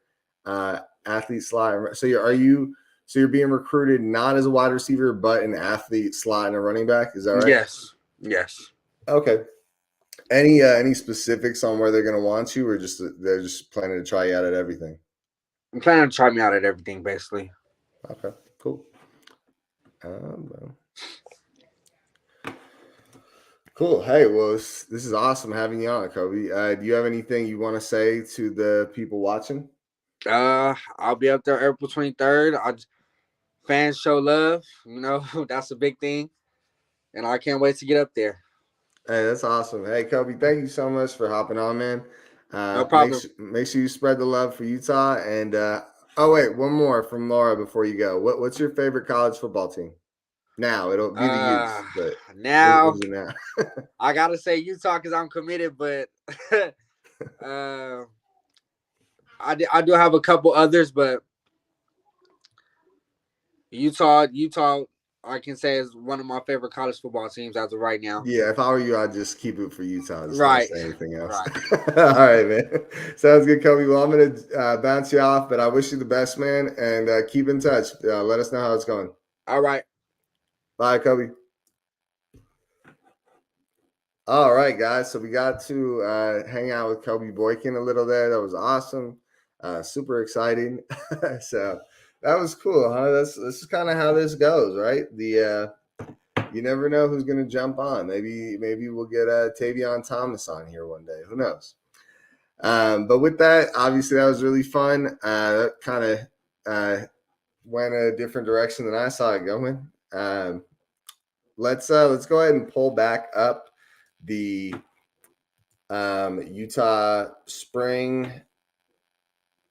athlete slot. So you're being recruited not as a wide receiver, but an athlete slot and a running back. Is that right? Yes, yes. Okay. Any specifics on where they're going to want you, or just they're just planning to try you out at everything? I'm planning to try me out at everything basically. Okay, cool. Well, cool. Hey, well, this is awesome having you on, Kobe. Do you have anything you want to say to the people watching? I'll be up there April 23rd. Fans show love. That's a big thing, and I can't wait to get up there. Hey, that's awesome. Hey, Kobe, thank you so much for hopping on, man. No Make problem. sure, make sure you spread the love for Utah. And oh wait, one more from Laura before you go. What's your favorite college football team? Now it'll be the Uh, Utes, but what Now is it now? I gotta say Utah because I'm committed, but uh, I do have a couple others, but Utah, I can say is one of my favorite college football teams as of right now. Yeah, if I were you, I'd just keep it for Utah. Just don't Right, say anything else. right. All right, man. Sounds good, Kobe. Well, I'm going to bounce you off, but I wish you the best, man, and keep in touch. Let us know how it's going. All right. Bye, Kobe. All right, guys. So we got to hang out with Kobe Boykin a little there. That was awesome. Super exciting. So that was cool, huh? This is kind of how this goes, right? You never know who's going to jump on. Maybe we'll get Tavion Thomas on here one day. Who knows? But with that, obviously that was really fun. That kind of went a different direction than I saw it going. Let's go ahead and pull back up the Utah spring.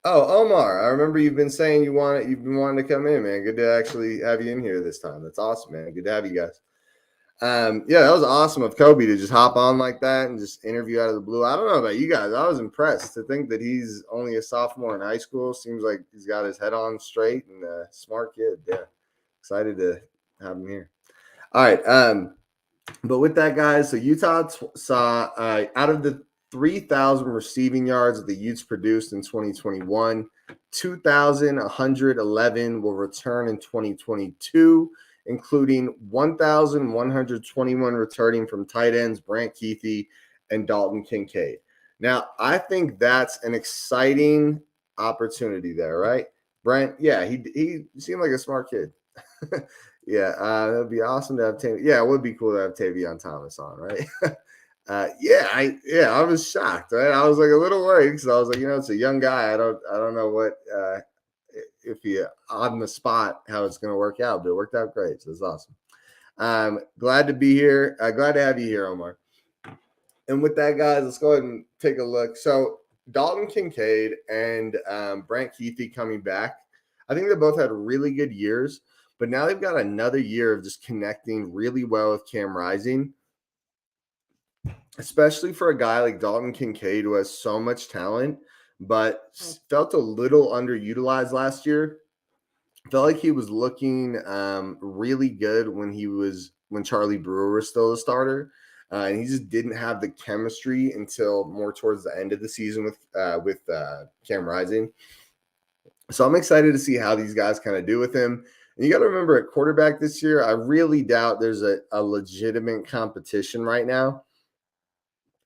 Oh, Omar, I remember you've been saying you've been wanting to come in, man. Good to actually have you in here this time. That's awesome, man. Good to have you guys. Yeah, that was awesome of Kobe to just hop on like that and just interview out of the blue. I don't know about you guys. I was impressed to think that he's only a sophomore in high school. Seems like he's got his head on straight and a smart kid. Yeah, excited to have him here. All right. But with that, guys, so Utah saw out of the 3,000 receiving yards that the Utes produced in 2021, 2,111 will return in 2022, including 1,121 returning from tight ends Brant Keithy and Dalton Kincaid. Now, I think that's an exciting opportunity there, right? Brent, yeah, he seemed like a smart kid. Yeah, that'd be awesome to have Yeah, it would be cool to have Tavion Thomas on, right? I was shocked, right? I was like a little worried because I was like, it's a young guy. I don't know what if he on the spot how it's going to work out, but it worked out great. So it's awesome. Glad to be here. Glad to have you here, Omar. And with that, guys, let's go ahead and take a look. So Dalton Kincaid and Brant Keithy coming back. I think they both had really good years. But now they've got another year of just connecting really well with Cam Rising, especially for a guy like Dalton Kincaid who has so much talent, but felt a little underutilized last year. Felt like he was looking really good when Charlie Brewer was still a starter, and he just didn't have the chemistry until more towards the end of the season with Cam Rising. So I'm excited to see how these guys kind of do with him. And you got to remember at quarterback this year, I really doubt there's a legitimate competition right now.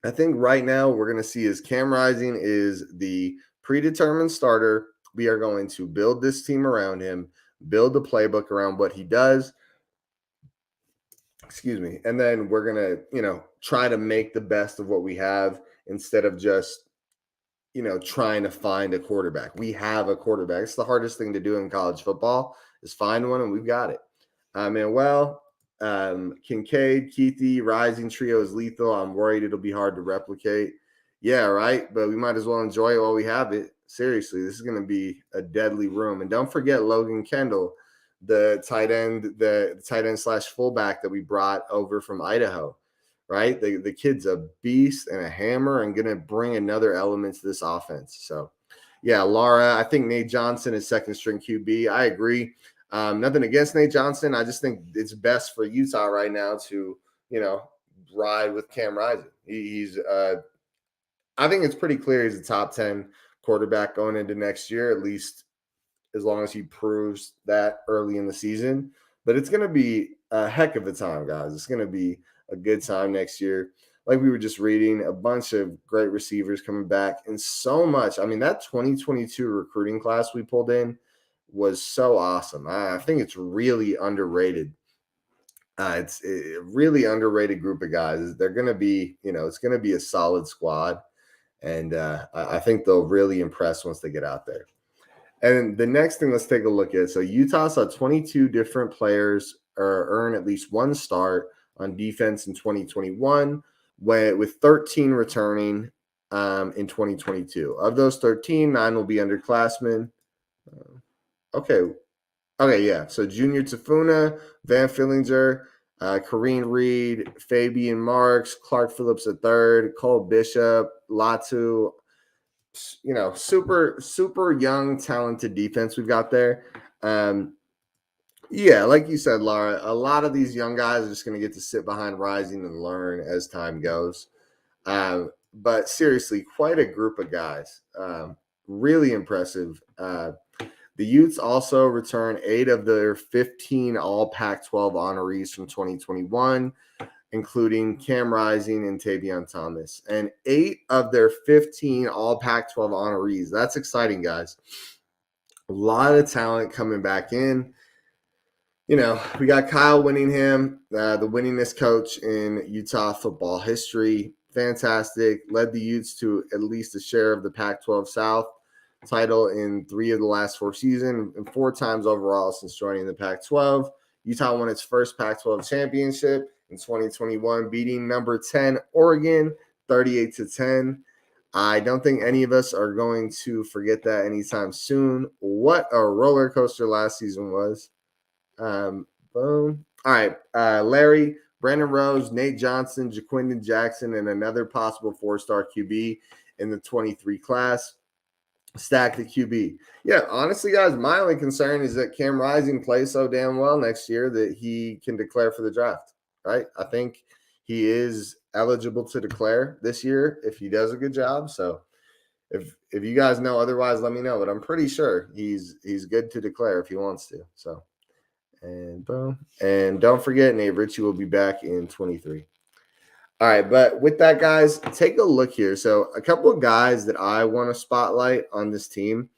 I think right now we're going to see is Cam Rising is the predetermined starter. We are going to build this team around him, build the playbook around what he does. Excuse me. And then we're going to, try to make the best of what we have instead of just, trying to find a quarterback. We have a quarterback. It's the hardest thing to do in college football is find one, and we've got it. Manuel, Kincaid, Keithy, Rising trio is lethal. I'm worried it'll be hard to replicate. Yeah, right. But we might as well enjoy it while we have it. Seriously, this is going to be a deadly room. And don't forget Logan Kendall, the tight end slash fullback that we brought over from Idaho. Right, the kid's a beast and a hammer, and going to bring another element to this offense. So, yeah, Laura, I think Nate Johnson is second string QB. I agree. Nothing against Nate Johnson. I just think it's best for Utah right now to, ride with Cam Rising. I think it's pretty clear he's a top 10 quarterback going into next year, at least as long as he proves that early in the season. But it's going to be a heck of a time, guys. It's going to be a good time next year. Like we were just reading, a bunch of great receivers coming back and so much. I mean, that 2022 recruiting class we pulled in was so awesome. I think it's really underrated. It's a really underrated group of guys. They're going to be, it's going to be a solid squad. And I think they'll really impress once they get out there. And the next thing, let's take a look at. So Utah saw 22 different players earn at least one start on defense in 2021, with 13 returning in 2022. Of those 13, 9 will be underclassmen. Okay, yeah. So Junior Tafuna, Van Fillinger, Kareem Reed, Fabian Marks, Clark Phillips III, Cole Bishop, Latu. Super young, talented defense we've got there. Yeah, like you said, Laura, a lot of these young guys are just going to get to sit behind Rising and learn as time goes. But seriously, quite a group of guys. Really impressive. The Utes also return 8 of their 15 all Pac-12 honorees from 2021, including Cam Rising and Tavion Thomas, and 8 of their 15 all Pac-12 honorees. That's exciting, guys. A lot of talent coming back in. We got Kyle Winningham, the winningest coach in Utah football history. Fantastic. Led the Utes to at least a share of the Pac-12 South title in 3 of the last 4 seasons and 4 times overall since joining the Pac-12. Utah won its first Pac-12 championship in 2021, beating number 10 Oregon 38-10. I don't think any of us are going to forget that anytime soon. What a roller coaster last season was. Boom. All right. Larry, Brandon Rose, Nate Johnson, Jaquindon Jackson, and another possible 4-star QB in the 23 class. Stack the QB. Yeah, honestly, guys, my only concern is that Cam Rising plays so damn well next year that he can declare for the draft, right? I think he is eligible to declare this year if he does a good job. So if you guys know otherwise, let me know. But I'm pretty sure he's good to declare if he wants to. So, and boom. And don't forget, Nate Ritchie will be back in 23. All right, but with that, guys, take a look here. So a couple of guys that I want to spotlight on this team.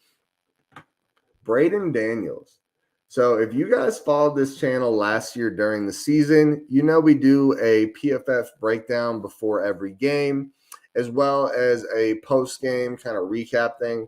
Braden Daniels. So if you guys followed this channel last year during the season, we do a PFF breakdown before every game, as well as a post-game kind of recap thing.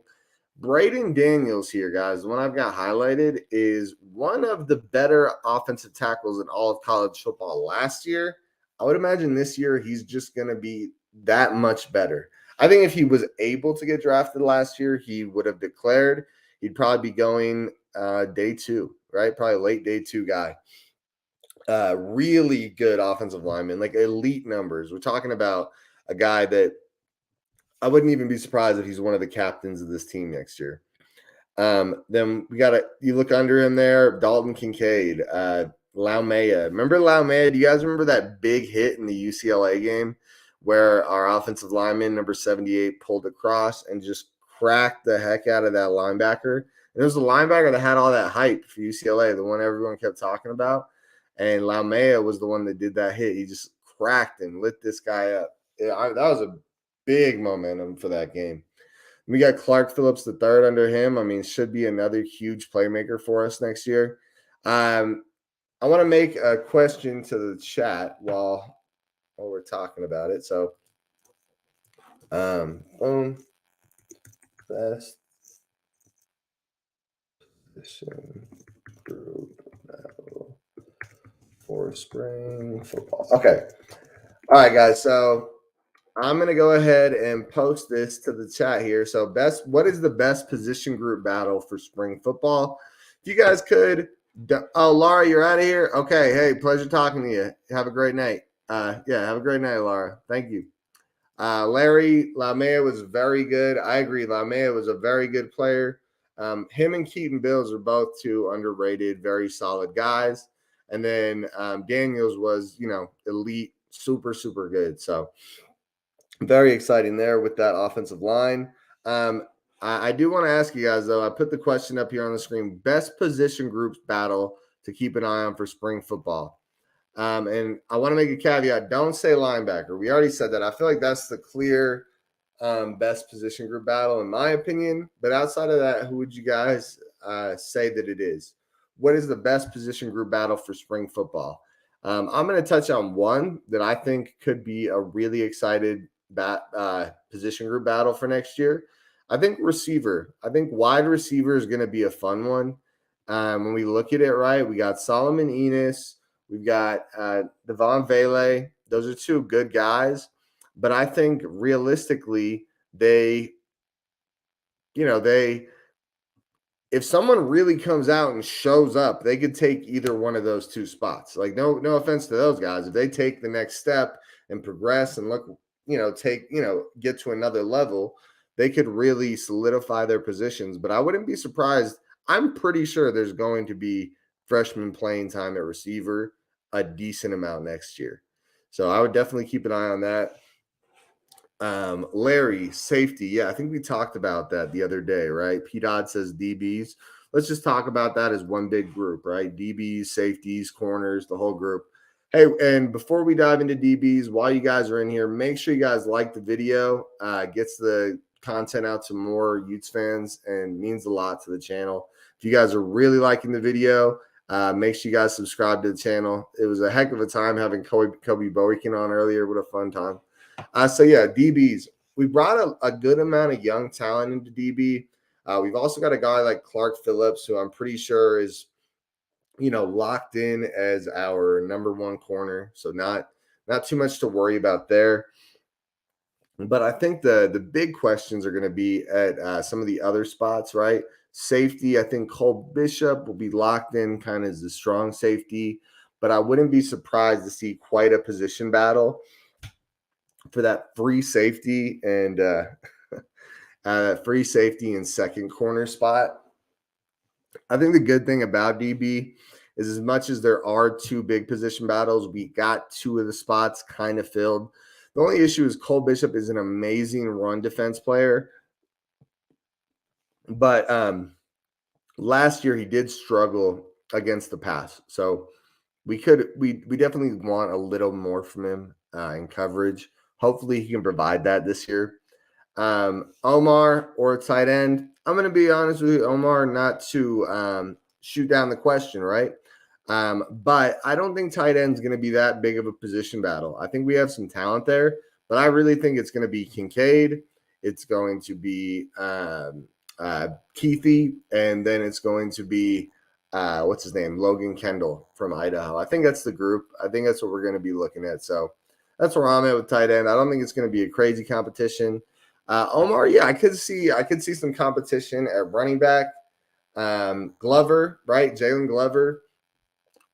Braden Daniels here, guys, the one I've got highlighted, is one of the better offensive tackles in all of college football last year. I would imagine this year he's just going to be that much better. I think if he was able to get drafted last year, he would have declared. He'd probably be going day 2, right? Probably late day 2 guy. Really good offensive lineman, like elite numbers. We're talking about a guy that I wouldn't even be surprised if he's one of the captains of this team next year. Then you look under him there, Dalton Kincaid, Laumea. Remember Laumea? Do you guys remember that big hit in the UCLA game where our offensive lineman, number 78, pulled across and just cracked the heck out of that linebacker? And it was the linebacker that had all that hype for UCLA, the one everyone kept talking about. And Laumea was the one that did that hit. He just cracked and lit this guy up. that was a big momentum for that game. We got Clark Phillips the third under him. I mean, should be another huge playmaker for us next year. I want to make a question to the chat while we're talking about it. So, boom, best position group battle for spring football. Okay, all right, guys. So I'm gonna go ahead and post this to the chat here. So, what is the best position group battle for spring football? If you guys could. Oh, Laura, you're out of here. Okay. Hey, pleasure talking to you. Have a great night. Yeah, have a great night, Laura. Thank you. Larry Lamea was very good. I agree. Lamea was a very good player. Him and Keaton Bills are both two underrated, very solid guys. And then Daniels was, elite, super, super good. So very exciting there with that offensive line. I do want to ask you guys, though, I put the question up here on the screen, best position groups battle to keep an eye on for spring football. And I want to make a caveat. Don't say linebacker. We already said that. I feel like that's the clear best position group battle, in my opinion. But outside of that, who would you guys say that it is? What is the best position group battle for spring football? I'm going to touch on one that I think could be a really excited position group battle for next year. I think receiver. I think wide receiver is going to be a fun one. When we look at it, right, we got Solomon Enos. We've got Devon Vele. Those are two good guys. But I think realistically, if someone really comes out and shows up, they could take either one of those two spots. Like, no offense to those guys. If they take the next step and progress and get to another level, they could really solidify their positions. But I wouldn't be surprised. I'm pretty sure there's going to be freshman playing time at receiver a decent amount next year. So I would definitely keep an eye on that. Larry, safety. Yeah, I think we talked about that the other day, right? P. Dodd says DBs. Let's just talk about that as one big group, right? DBs, safeties, corners, the whole group. Hey, and before we dive into DBs, while you guys are in here, make sure you guys like the video. Gets the content out to more Utes fans and means a lot to the channel. If you guys are really liking the video, make sure you guys subscribe to the channel. It was a heck of a time having Kobe Boykin on earlier. What a fun time. So yeah, DBs. We brought a good amount of young talent into DB. We've also got a guy like Clark Phillips, who I'm pretty sure is, locked in as our number one corner. So not too much to worry about there. But I think the big questions are going to be at some of the other spots, right? Safety, I think Cole Bishop will be locked in kind of as the strong safety, but I wouldn't be surprised to see quite a position battle for that free safety and second corner spot. I think the good thing about DB is, as much as there are two big position battles, we got two of the spots kind of filled. The only issue is Cole Bishop is an amazing run defense player, but last year he did struggle against the pass. So we definitely want a little more from him in coverage. Hopefully he can provide that this year. Omar or tight end. I'm going to be honest with you, Omar, not to shoot down the question, right? But I don't think tight end is going to be that big of a position battle. I think we have some talent there, but I really think it's going to be Kincaid. It's going to be Keithy, and then it's going to be what's his name? Logan Kendall from Idaho. I think that's the group. I think that's what we're going to be looking at. So that's where I'm at with tight end. I don't think it's going to be a crazy competition. Omar, yeah, I could see some competition at running back. Glover, right? Jalen Glover.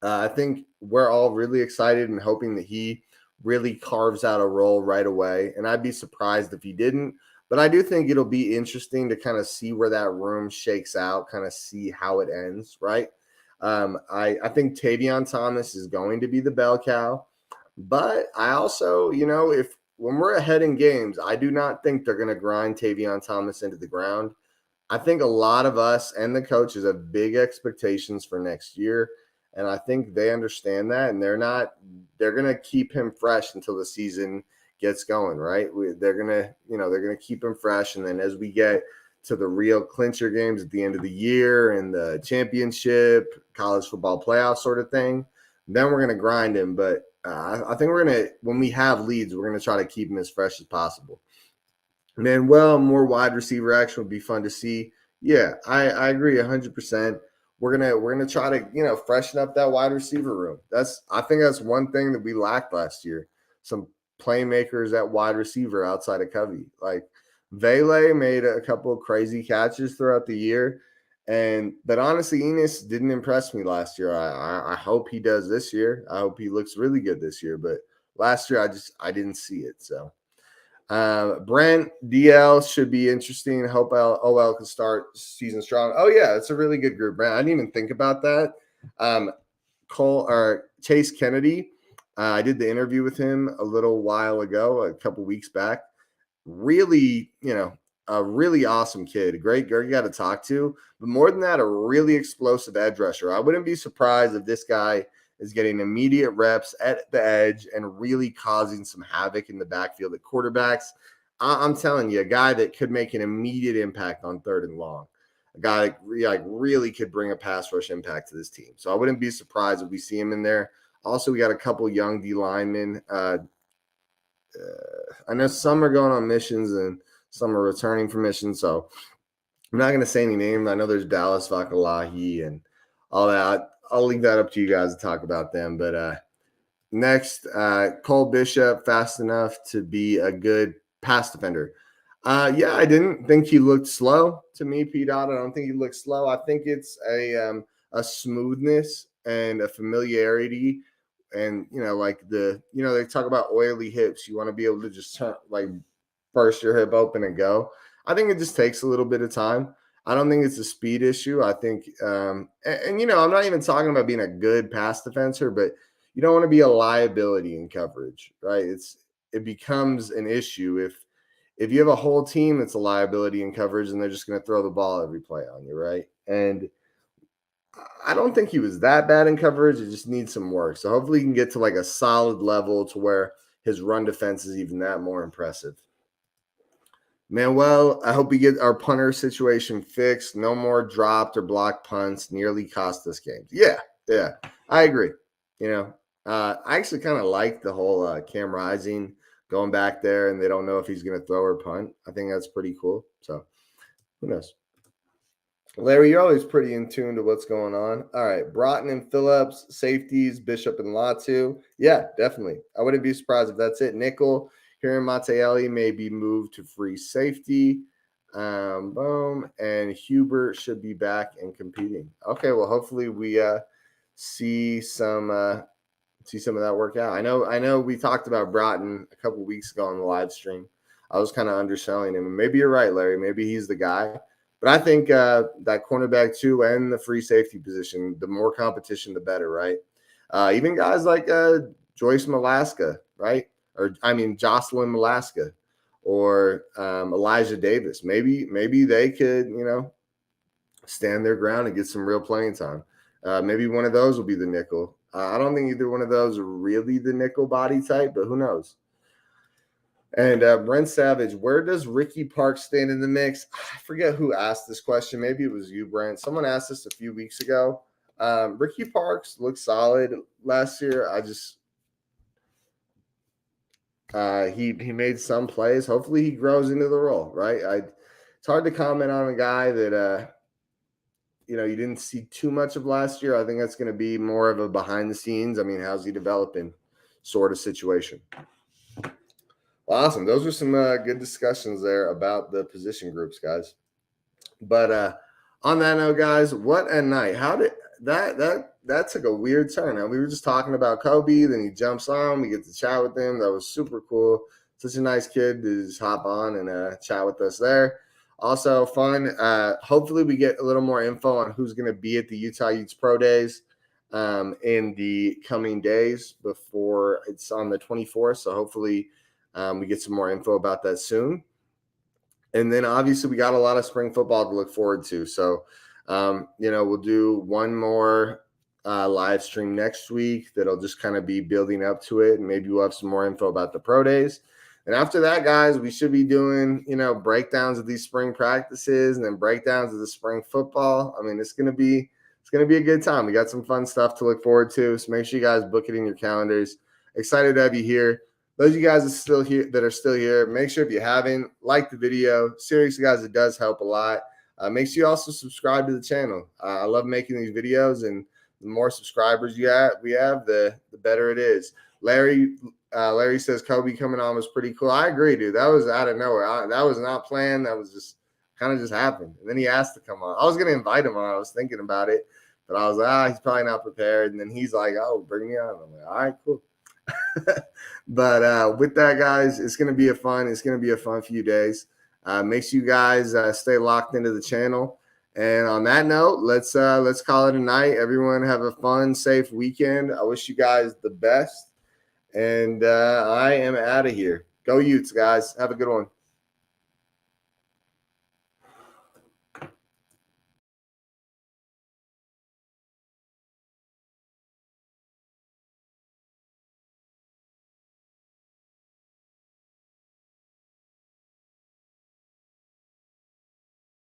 I think we're all really excited and hoping that he really carves out a role right away. And I'd be surprised if he didn't. But I do think it'll be interesting to kind of see where that room shakes out, kind of see how it ends, right? I think Tavion Thomas is going to be the bell cow. But I also, when we're ahead in games, I do not think they're going to grind Tavion Thomas into the ground. I think a lot of us and the coaches have big expectations for next year. And I think they understand that, and they're going to keep him fresh until the season gets going, right? They're gonna keep him fresh, and then as we get to the real clincher games at the end of the year and the championship, college football playoff sort of thing, then we're gonna grind him. But I think when we have leads, we're gonna try to keep him as fresh as possible. Manuel, more wide receiver action would be fun to see. Yeah, I agree 100%. We're gonna try to freshen up that wide receiver room. I think that's one thing that we lacked last year. Some playmakers at wide receiver outside of Covey. Like Vele made a couple of crazy catches throughout the year, but honestly, Enos didn't impress me last year. I hope he does this year. I hope he looks really good this year. But last year, I didn't see it. So. Brent DL should be interesting. Hope OL can start season strong. Oh yeah, it's a really good group, Brent. I didn't even think about that. Chase Kennedy. I did the interview with him a little while ago, a couple weeks back. Really, a really awesome kid. A great guy to talk to. But more than that, a really explosive edge rusher. I wouldn't be surprised if this guy is getting immediate reps at the edge and really causing some havoc in the backfield at quarterbacks. I'm telling you, a guy that could make an immediate impact on 3rd and long. A guy that really could bring a pass rush impact to this team. So I wouldn't be surprised if we see him in there. Also, we got a couple young D linemen. I know some are going on missions and some are returning from missions. So I'm not going to say any names. I know there's Dallas Vakalahi and all that. I'll leave that up to you guys to talk about them. But next, Cole Bishop, fast enough to be a good pass defender. Yeah, I didn't think he looked slow to me, P-Dot. I don't think he looked slow. I think it's a smoothness and a familiarity. And, they talk about oily hips. You want to be able to just burst your hip open and go. I think it just takes a little bit of time. I don't think it's a speed issue. I think, I'm not even talking about being a good pass defender, but you don't want to be a liability in coverage, right? It becomes an issue if you have a whole team that's a liability in coverage and they're just going to throw the ball every play on you, right? And I don't think he was that bad in coverage. It just needs some work. So hopefully he can get to a solid level to where his run defense is even that more impressive. Manuel, I hope we get our punter situation fixed. No more dropped or blocked punts. Nearly cost us games. Yeah, I agree. I actually kind of like the whole Cam Rising going back there, and they don't know if he's going to throw or punt. I think that's pretty cool. So, who knows? Larry, you're always pretty in tune to what's going on. All right, Broughton and Phillips, safeties, Bishop and Latu. Yeah, definitely. I wouldn't be surprised if that's it. Nickel. Kieran Matteelli may be moved to free safety. Boom. And Hubert should be back and competing. Okay, well, hopefully we see some of that work out. I know we talked about Broughton a couple weeks ago on the live stream. I was kind of underselling him. And maybe you're right, Larry. Maybe he's the guy. But I think that cornerback 2 and the free safety position, the more competition, the better, right? Even guys like Joyce Malaska, right? Jocelyn Malaska or Elijah Davis. Maybe they could, stand their ground and get some real playing time. Maybe one of those will be the nickel. I don't think either one of those are really the nickel body type, but who knows? And Brent Savage, where does Ricky Parks stand in the mix? I forget who asked this question. Maybe it was you, Brent. Someone asked this a few weeks ago. Ricky Parks looked solid last year. He made some plays. Hopefully he grows into the role, right? It's hard to comment on a guy that you didn't see too much of last year. I think that's going to be more of a behind the scenes. How's he developing sort of situation. Well, awesome. Those are some good discussions there about the position groups, guys. But on that note, guys, what a night. How did that took a weird turn. Now, we were just talking about Kobe, then he jumps on. We get to chat with him. That was super cool. Such a nice kid to just hop on and chat with us there. Also fun. Hopefully we get a little more info on who's going to be at the Utah Utes Pro Days in the coming days before it's on the 24th. So hopefully we get some more info about that soon. And then obviously we got a lot of spring football to look forward to. So, we'll do one more live stream next week that'll just kind of be building up to it. And maybe we'll have some more info about the pro days. And after that, guys, we should be doing, breakdowns of these spring practices and then breakdowns of the spring football. I mean, it's gonna be a good time. We got some fun stuff to look forward to. So make sure you guys book it in your calendars. Excited to have you here. Those of you guys that are still here, make sure if you haven't, like the video. Seriously, guys, it does help a lot. Make sure you also subscribe to the channel. I love making these videos, and the more subscribers we have, the better it is. Larry says Kobe coming on was pretty cool. I agree, dude. That was out of nowhere. That was not planned. That was just kind of just happened. And then he asked to come on. I was going to invite him on. I was thinking about it, but I was like, he's probably not prepared. And then he's like, oh, bring me on. I'm like, all right, cool. But with that, guys, it's going to be a fun few days. Make sure you guys stay locked into the channel. And on that note, let's call it a night. Everyone have a fun, safe weekend. I wish you guys the best. And I am out of here. Go Utes, guys. Have a good one.